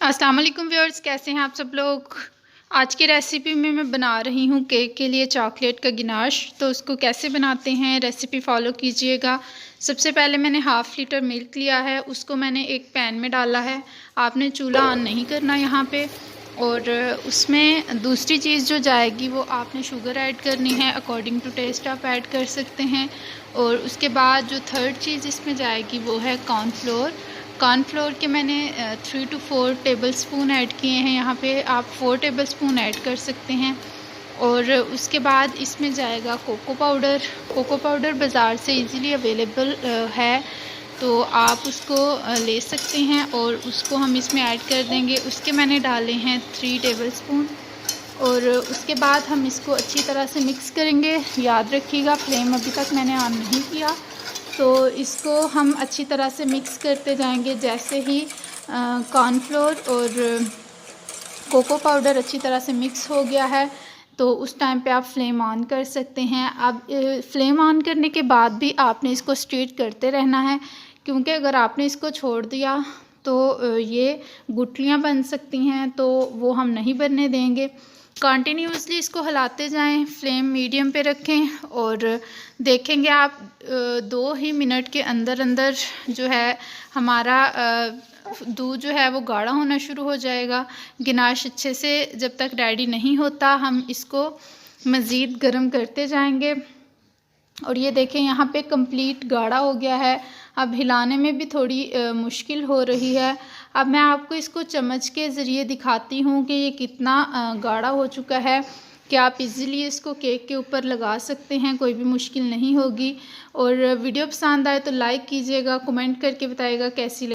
अस्सलाम वालेकुम व्यूअर्स, कैसे हैं आप सब लोग। आज की रेसिपी में मैं बना रही हूँ केक के लिए चॉकलेट का गिनाश। तो उसको कैसे बनाते हैं रेसिपी फॉलो कीजिएगा। सबसे पहले मैंने हाफ़ लीटर मिल्क लिया है, उसको मैंने एक पैन में डाला है। आपने चूल्हा ऑन नहीं करना यहाँ पे। और उसमें दूसरी चीज़ जो जाएगी वो आपने शुगर ऐड करनी है, अकॉर्डिंग टू टेस्ट आप ऐड कर सकते हैं। और उसके बाद जो थर्ड चीज़ इसमें जाएगी वो है कॉर्नफ्लोर। कॉर्नफ्लोर के मैंने 3 to 4 टेबलस्पून ऐड किए हैं। यहाँ पे आप 4 टेबलस्पून ऐड कर सकते हैं। और उसके बाद इसमें जाएगा कोको पाउडर। कोको पाउडर बाज़ार से इजीली अवेलेबल है, तो आप उसको ले सकते हैं और उसको हम इसमें ऐड कर देंगे। उसके मैंने डाले हैं 3 टेबलस्पून। और उसके बाद हम इसको अच्छी तरह से मिक्स करेंगे। याद रखिएगा फ्लेम अभी तक मैंने ऑन नहीं किया। तो इसको हम अच्छी तरह से मिक्स करते जाएंगे। जैसे ही कॉर्नफ्लोर और कोको पाउडर अच्छी तरह से मिक्स हो गया है तो उस टाइम पे आप फ्लेम ऑन कर सकते हैं। अब फ्लेम ऑन करने के बाद भी आपने इसको स्टीर करते रहना है, क्योंकि अगर आपने इसको छोड़ दिया तो ये गुठलियाँ बन सकती हैं, तो वो हम नहीं बनने देंगे। कंटिन्यूसली इसको हिलाते जाएं, फ्लेम मीडियम पे रखें और देखेंगे आप 2 ही मिनट के अंदर अंदर जो है हमारा दूध जो है वो गाढ़ा होना शुरू हो जाएगा। गिनाश अच्छे से जब तक रेडी नहीं होता हम इसको मज़ीद गर्म करते जाएंगे। और ये देखें यहाँ पे कंप्लीट गाढ़ा हो गया है। अब हिलाने में भी थोड़ी मुश्किल हो रही है। अब मैं आपको इसको चम्मच के ज़रिए दिखाती हूँ कि ये कितना गाढ़ा हो चुका है, कि आप इजीली इसको केक के ऊपर लगा सकते हैं, कोई भी मुश्किल नहीं होगी। और वीडियो पसंद आए तो लाइक कीजिएगा, कमेंट करके बताइएगा कैसी लगी।